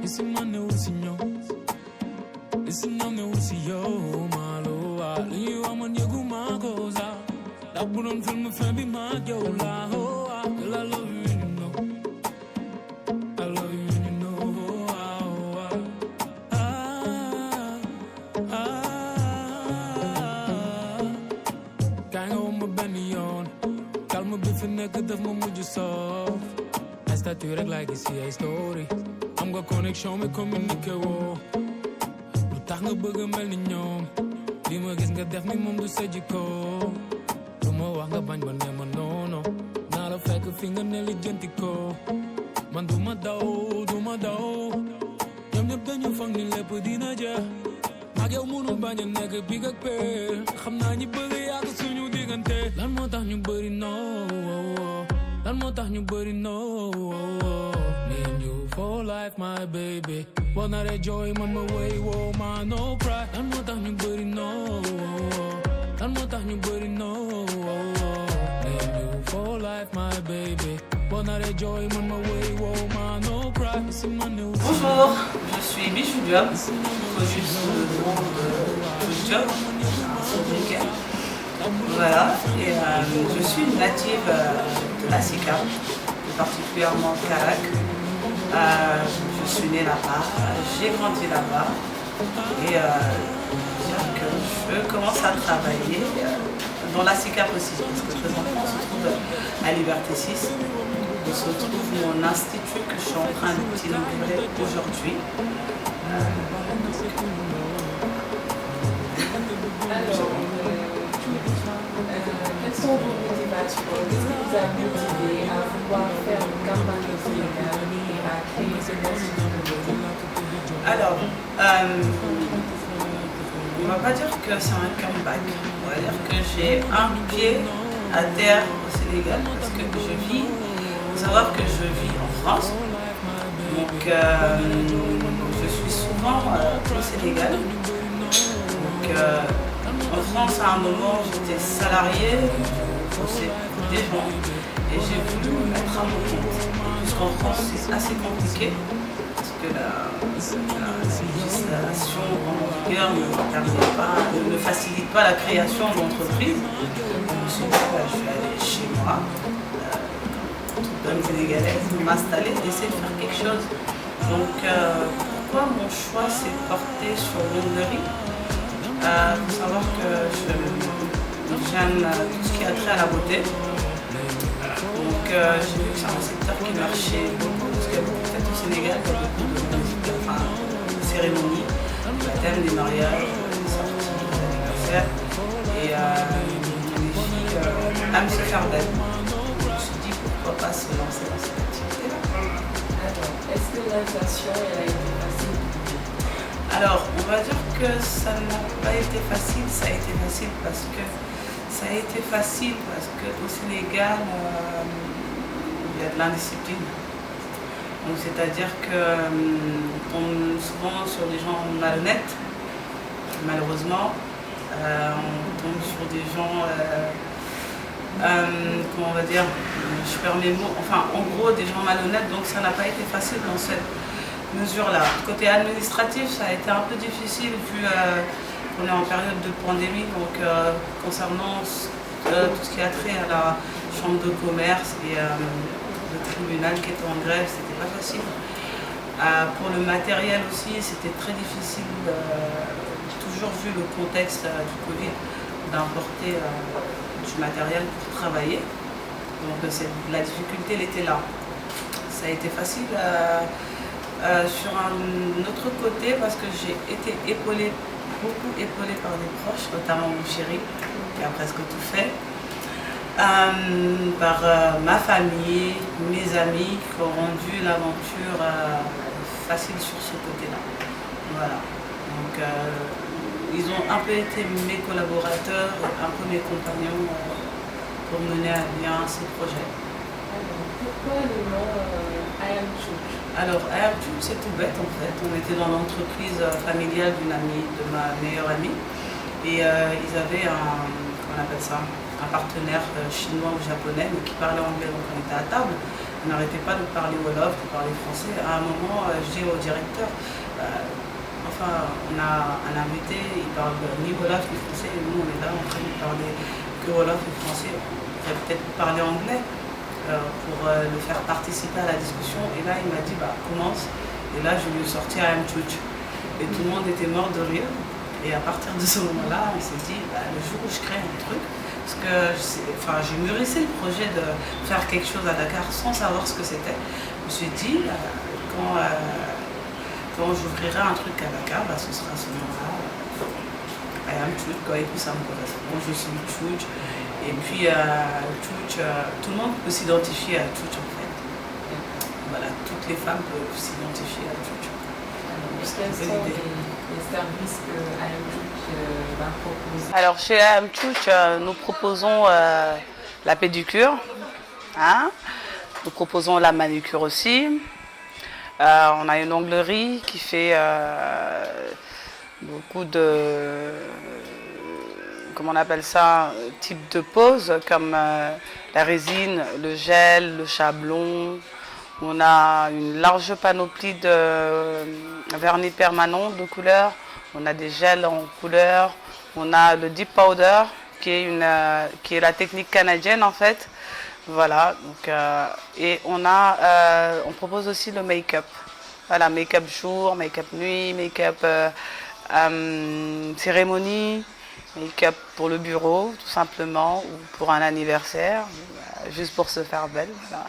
Esse mano é o senhor, esse nome é o senhor, malo, ali o amor de alguma coisa, dá por filme foi bem mal, eu lá, girl, I love you and you know, I love you and you know, Gang om me ben niet on, kalm me biffen ik dat me moet je sof, hij staat direct like is hij story. Am nga connexion me communiqué woo lu tax nga bëgg mel ni ñoom li ma gis nga def ni moom du sa jikko lu ma wax nga bañ ba ne ma noono naa la fekk fi nga ne li jënti ko man du ma daw ñoom ñëpp dañu foog ni lépp dina jeex maag yow mënu bañ a nekk big ak peel xam naa ñi bëgg yàgg suñu diggante lan moo tax ñu bëri noo lan moo tax ñu bëri noo me and you for life, my baby. Well, now that joy, man, my way, whoa, man, no pride. Lan moo tax ñu bëri no. Lan moo tax ñu bëri no. Me and you for life, my baby. Well, now that joy, man, my way, whoa, man, no pride. Bonjour, je suis Bijou Diop, connue sous le nom de Bijou Diop, africaine. Voilà, et je suis une native de la SICAP, particulièrement Karak. Je suis née là-bas, j'ai grandi là-bas et je commence à travailler dans la SICAP aussi, parce que présentement on se trouve à Liberté 6, où se trouve mon institut que je suis en train d'inaugurer aujourd'hui. Quelles sont vos motivations? Qu'est-ce qui vous a motivé à vouloir faire une campagne au Sénégal et à créer ce institut? Alors, on ne va pas dire que c'est un comeback, on va dire que j'ai un pied à terre au Sénégal parce que je vis, il faut savoir que je vis en France, donc je suis souvent au Sénégal. Donc, en France, à un moment, j'étais salariée, je bossais pour des gens et j'ai voulu me mettre à mon compte. Puisqu'en France, c'est assez compliqué parce que la législation en vigueur ne facilite pas la création d'entreprises. Je me suis dit, je vais aller chez moi, comme toute bonne sénégalaise, m'installer, essayer de faire quelque chose. Donc, pourquoi mon choix s'est porté sur l'onglerie? Il faut savoir que j'aime tout ce qui a trait à la beauté. Donc j'ai vu que c'est un secteur qui marchait beaucoup, parce qu'il y a beaucoup de fêtes au Sénégal, il y a beaucoup de cérémonies, le baptême, des mariages, des sorties, des anniversaires. Et les filles aiment se faire belle. Je me suis dit pourquoi pas se lancer dans cette activité-là. Alors, est-ce que l'initiation a été facile? Alors, on va dire que ça n'a pas été facile, ça a été facile parce qu'au Sénégal, il y a de l'indiscipline. Donc, c'est-à-dire qu'on tombe souvent sur des gens malhonnêtes, malheureusement. On tombe sur des gens, comment on va dire, je perds mes mots, enfin, en gros, des gens malhonnêtes, donc ça n'a pas été facile dans cette mesure-là. Côté administratif, ça a été un peu difficile vu qu'on est en période de pandémie, donc concernant tout ce qui a trait à la chambre de commerce et le tribunal qui était en grève, c'était pas facile. Pour le matériel aussi, c'était très difficile, toujours vu le contexte du Covid, d'importer du matériel pour travailler. Donc la difficulté, elle était là. Ça a été facile sur un autre côté parce que j'ai été beaucoup épaulée par des proches, notamment mon chéri qui a presque tout fait, par ma famille, mes amis qui ont rendu l'aventure facile sur ce côté-là. Voilà. Donc ils ont un peu été mes collaborateurs, un peu mes compagnons pour mener à bien ces projets. Alors, pourquoi le nom I Am Chouch? Alors, I Am Chouch, c'est tout bête en fait. On était dans l'entreprise familiale d'une amie, de ma meilleure amie. Et ils avaient comment on appelle ça, un partenaire chinois ou japonais, mais qui parlait anglais. Donc on était à table. On n'arrêtait pas de parler wolof, de parler français. À un moment, je dis au directeur, on a un invité, il parle ni wolof ni français, et nous on est là en train de parler que wolof et français. On pourrait peut-être parler anglais pour le faire participer à la discussion. Et là il m'a dit, commence. Et là je lui ai sorti I Am Chouch. Et tout le monde était mort de rire. Et à partir de ce moment-là, on s'est dit, le jour où je crée un truc, parce que j'ai mûrissé le projet de faire quelque chose à Dakar sans savoir ce que c'était. Je me suis dit, quand j'ouvrirai un truc à Dakar, ce sera ce nom-là. I Am Chouch, et puis ça me correspond, je suis Chouch. Et puis Chouch, tout le monde peut s'identifier à Chouch en fait. Voilà, toutes les femmes peuvent s'identifier à Chouch. Quels sont les services que I Am Chouch va proposer? Alors chez I Am Chouch, nous proposons la pédicure, nous proposons la manucure aussi. On a une onglerie qui fait beaucoup de, comment on appelle ça, type de pose, comme la résine, le gel, le chablon. On a une large panoplie de vernis permanents de couleurs. On a des gels en couleur. On a le deep powder qui est la technique canadienne en fait. Voilà. Donc, et on propose aussi le make-up. Voilà, make-up jour, make-up nuit, make-up cérémonie, make-up pour le bureau tout simplement ou pour un anniversaire, juste pour se faire belle. Voilà.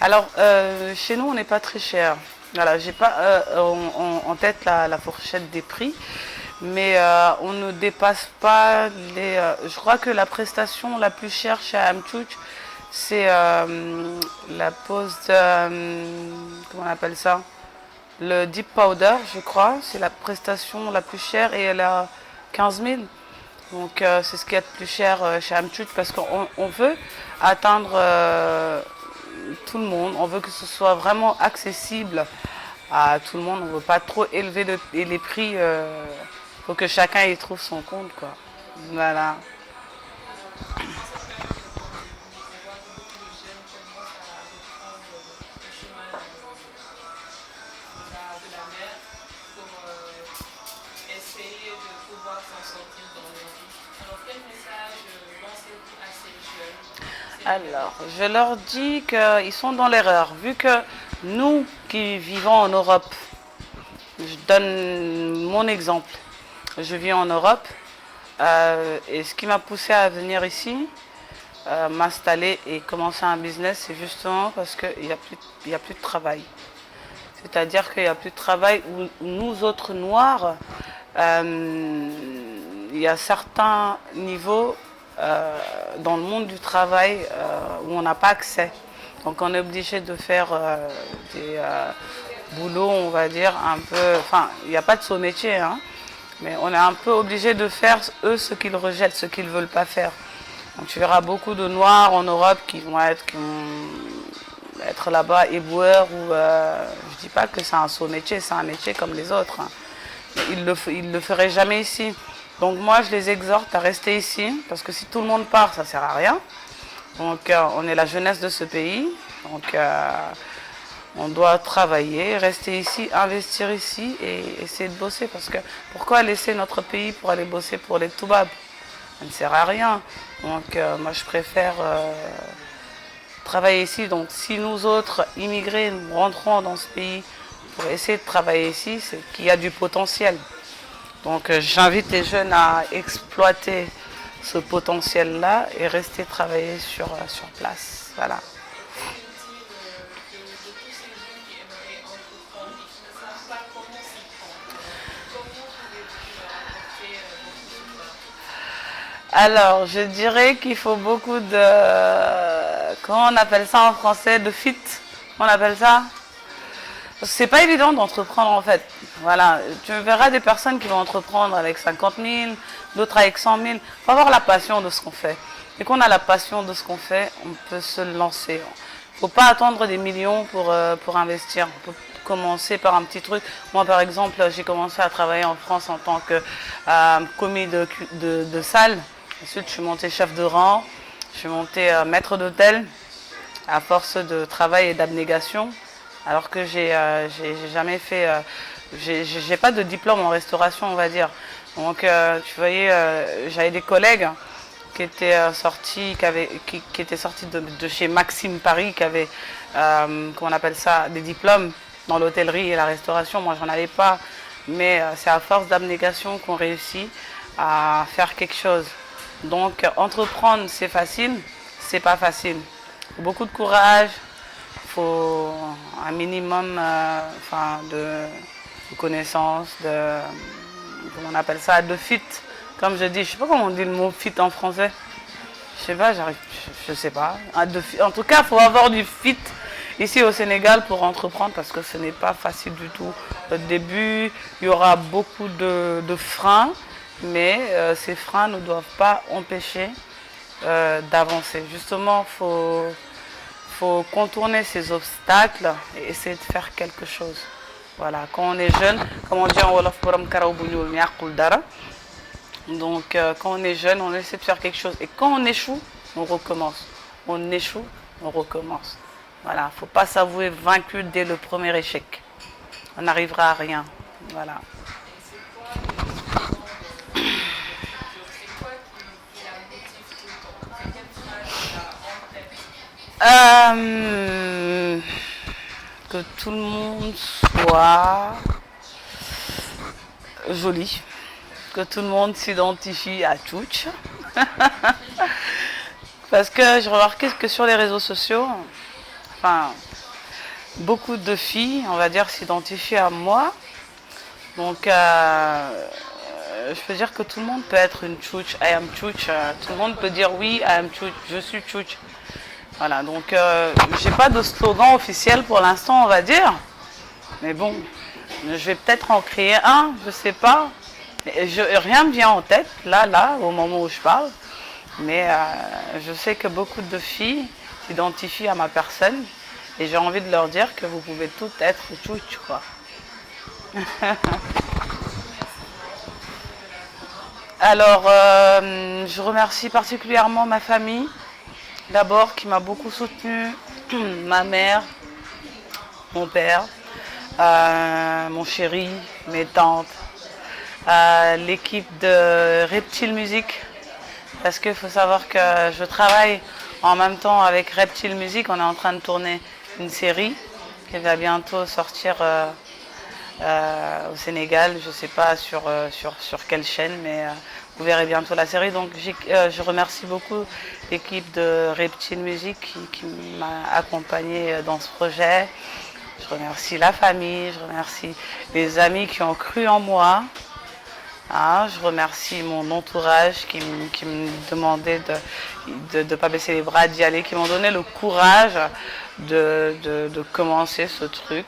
Alors, chez nous, on n'est pas très cher. Voilà, j'ai pas en tête la fourchette des prix, mais on ne dépasse pas les. Je crois que la prestation la plus chère chez I Am Chouch, c'est la pose de. Comment on appelle ça? Le deep powder, je crois. C'est la prestation la plus chère et elle a 15 000. Donc, c'est ce qu'il y a de plus cher chez I Am Chouch parce qu'on veut atteindre. Tout le monde, on veut que ce soit vraiment accessible à tout le monde, on ne veut pas trop élever les prix, faut que chacun y trouve son compte quoi. Voilà. Alors, je leur dis qu'ils sont dans l'erreur, vu que nous qui vivons en Europe, je donne mon exemple, je vis en Europe, et ce qui m'a poussé à venir ici, m'installer et commencer un business, c'est justement parce qu'il n'y a plus de travail. C'est-à-dire qu'il n'y a plus de travail où nous autres noirs, il y a certains niveaux dans le monde du travail où on n'a pas accès. Donc on est obligé de faire des boulots, on va dire, un peu... Enfin, il n'y a pas de saut métier, hein, mais on est un peu obligé de faire, eux, ce qu'ils rejettent, ce qu'ils ne veulent pas faire. Donc tu verras beaucoup de Noirs en Europe qui vont être là-bas éboueurs ou... je ne dis pas que c'est un saut métier, c'est un métier comme les autres. Hein. Ils ne le feraient jamais ici. Donc moi, je les exhorte à rester ici, parce que si tout le monde part, ça ne sert à rien. Donc on est la jeunesse de ce pays, donc on doit travailler, rester ici, investir ici et essayer de bosser. Parce que pourquoi laisser notre pays pour aller bosser pour les toubabs? Ça ne sert à rien. Donc moi, je préfère travailler ici. Donc si nous autres immigrés, nous rentrons dans ce pays pour essayer de travailler ici, c'est qu'il y a du potentiel. Donc j'invite les jeunes à exploiter ce potentiel-là et rester travailler sur place. Voilà. Alors, je dirais qu'il faut beaucoup de... Comment on appelle ça en français? De fit, on appelle ça? C'est pas évident d'entreprendre en fait. Voilà, tu verras des personnes qui vont entreprendre avec 50 000, d'autres avec 100 000. Il faut avoir la passion de ce qu'on fait. Et qu'on a la passion de ce qu'on fait, on peut se lancer. faut pas attendre des millions pour investir. On peut commencer par un petit truc. Moi, par exemple, j'ai commencé à travailler en France en tant que commis de salle. Ensuite, je suis montée chef de rang. Je suis montée maître d'hôtel à force de travail et d'abnégation. Alors que j'ai jamais fait... j'ai pas de diplôme en restauration, on va dire. Donc, tu voyais, j'avais des collègues qui étaient sortis, qui étaient sortis de chez Maxime Paris, qui avaient, comment on appelle ça, des diplômes dans l'hôtellerie et la restauration. Moi, j'en avais pas, mais c'est à force d'abnégation qu'on réussit à faire quelque chose. Donc, entreprendre, c'est facile, c'est pas facile. Il faut beaucoup de courage, il faut un minimum de connaissances, comment on appelle ça, de fit. Comme je dis, je sais pas comment on dit le mot fit en français. Je sais pas, je sais pas. En tout cas, il faut avoir du fit ici au Sénégal pour entreprendre parce que ce n'est pas facile du tout. Au début, il y aura beaucoup de freins, mais ces freins ne doivent pas empêcher d'avancer. Justement, faut contourner ces obstacles et essayer de faire quelque chose. Voilà, quand on est jeune, comme on dit en Wolof, donc quand on est jeune, on essaie de faire quelque chose. Et quand on échoue, on recommence. On échoue, on recommence. Voilà, il ne faut pas s'avouer vaincu dès le premier échec. On n'arrivera à rien. Voilà. Que tout le monde soit joli, que tout le monde s'identifie à Tchouch. Parce que j'ai remarqué que sur les réseaux sociaux, beaucoup de filles, on va dire, s'identifient à moi. Donc, je peux dire que tout le monde peut être une Tchouch, I am Tchouch. Tout le monde peut dire oui, I am Tchouch, je suis Tchouch. Voilà, donc j'ai pas de slogan officiel pour l'instant, on va dire. Mais bon, je vais peut-être en créer un, je sais pas. Rien me vient en tête, là, au moment où je parle. Mais je sais que beaucoup de filles s'identifient à ma personne. Et j'ai envie de leur dire que vous pouvez toutes être Tchouch, quoi. Alors, je remercie particulièrement ma famille. D'abord, qui m'a beaucoup soutenue, ma mère, mon père, mon chéri, mes tantes, l'équipe de Reptile Music, parce qu'il faut savoir que je travaille en même temps avec Reptile Music. On est en train de tourner une série qui va bientôt sortir au Sénégal. Je ne sais pas sur quelle chaîne, mais vous verrez bientôt la série. Donc je remercie beaucoup l'équipe de Reptile Music qui m'a accompagnée dans ce projet. Je remercie la famille, je remercie les amis qui ont cru en moi. Je remercie mon entourage qui me demandait de ne pas baisser les bras, d'y aller, qui m'ont donné le courage de commencer ce truc.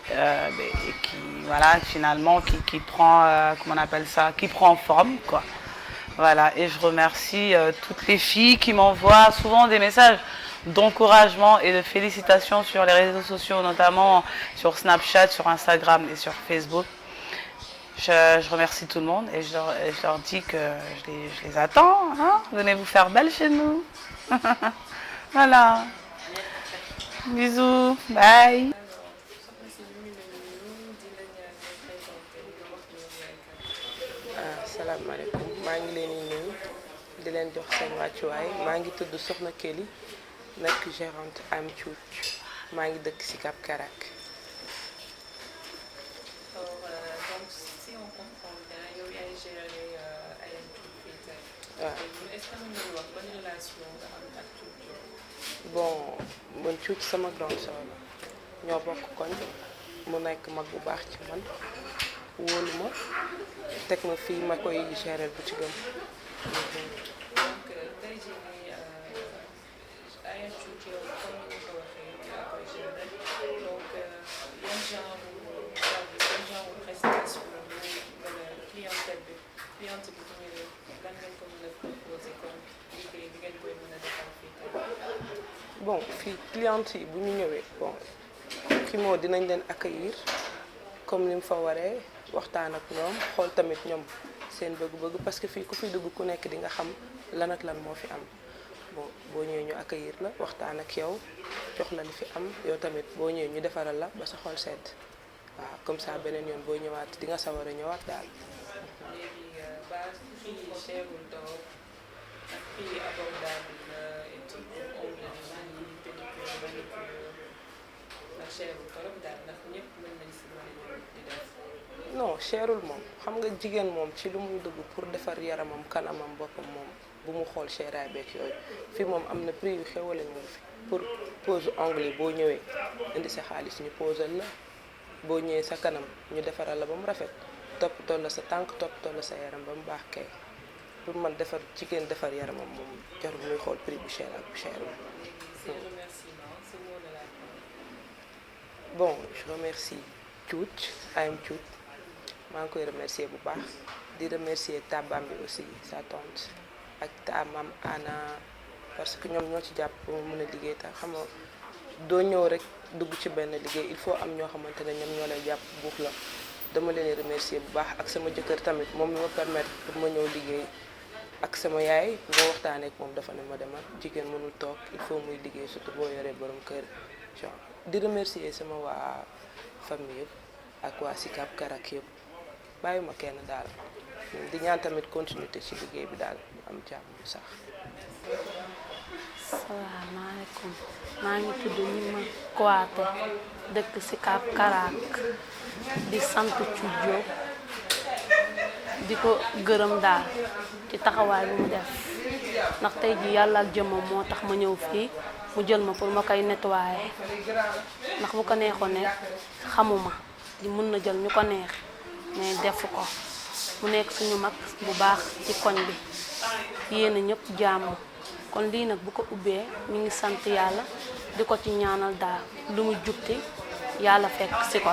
Et qui, voilà, finalement, qui prend, comment on appelle ça, qui prend forme, quoi. Voilà, et je remercie toutes les filles qui m'envoient souvent des messages d'encouragement et de félicitations sur les réseaux sociaux, notamment sur Snapchat, sur Instagram et sur Facebook. Je remercie tout le monde et je leur dis que je les attends. Hein. Venez vous faire belle chez nous. Voilà. Bisous. Bye. Asalaamaaleykum maa ngi leen di nuyu di leen jox seen wàccuwaay maa ngi tudd Soxna Kelly nekk gérante am Tchouch maa ngi dëkk ci Cap Karak. Donc si on comprend bien yow yaay gérer am Tchouch fii tey. waaw est-ce que mën nga wax ban relation nga am ak Tchouch? Bon man Tchouch sama grande sœur la ñoo bokk koñ mu nekk mag bu baax ci man wóolu ma teg ma fii ma koy gérer bu ci gëm. Donc tey jii nii am Tchouch yow comme ni nga ko waxee yaa koy gérer donc yan genre prestation clientèle bi cliente bi bu ñëwee lan ngeen ko mën a proposer comme liggéey bi ngeen koy mën a defal fii tey. bon fii clientes yi bu ñu ñëwee bon kii moo dinañ leen accueillir comme ni mu fa waree waxtaan ak ñoom xool tamit ñoom seen bëgg-bëgg parce que fii ku fi dugg ku nekk di nga xam lan ak lan moo fi am bon boo ñëwee ñu accueillir la waxtaan ak yow jox la li fi am yow tamit boo ñëwee ñu defaral la ba sa xol sedd waaw comme ça beneen yoon boo ñëwaat di nga sawar a ñëwaat daal. léegi base fii cherul trop ak fii abordable na et tout pour ongles yi pédicure manucure ndax cherul trop daal ndax ñëpp mën nañ si mën a ñëw di def. non cherul moom xam nga jigéen moom ci lu muy dugg pour defar yaramam kanamam boppam moom bu mu xool cheraay beeg yooyu fii moom am na prix yu xewale ñu ngi fi pour pose ongle yi boo ñëwee indi sa xaalis ñu posal la boo ñëwee sa kanam ñu defaral la ba mu rafet toppatoo la sa tànk toppatoo la sa yaram ba mu baax kay pour man defar jigéen defar yaramam moom jarul muy xool prix bu cher ak bu cherul. Ces remerciements, ce mot de la fin. Bon, je remercie Tchouch, AM Tchouch. maa ngi koy remercier bu baax di remercier tabam bi aussi sa tante ak ta mam Anna parce que ñoom ñoo ci jàpp ba mu mën a liggéey tax xam nga doo ñëw rek dugg ci benn liggéey il faut am ñoo xamante ne ñoom ñoo lay jàpp buux la dama leen remercier bu baax ak sama jëkkër tamit moom mi ma permettre pour ma ñëw liggéey ak sama yaay boo waxtaanee ak moom dafa ne ma demal jigéen mënul toog il faut muy liggéey surtout boo yoree borom kër genre di remercier sama waa famille yëpp ak waa Sicap Karak yëpp bàyyuma kenn daal di ñaan tamit continuité ci liggéey bi daal am jàmm sax. salaamaaleykum maa ngi tudd Nima Kouaté dëkk Sicap Karak di sant Cuuj di ko gërëm daal ci taxawaay bi mu def ndax tey ji yàlla ak jëmmam moo tax ma ñëw fii mu jël ma pour ma koy nettoyer ndax bu ko neexoon ne xamuma di mën na jël ñu ko neex mais def ko mu nekk suñu mag bu baax ci koñ bi yéen ñëpp jàmm kon lii nag bu ko ubbee ñu ngi sant yàlla di ko ci ñaanal daal lu mu jukti yàlla fekk si ko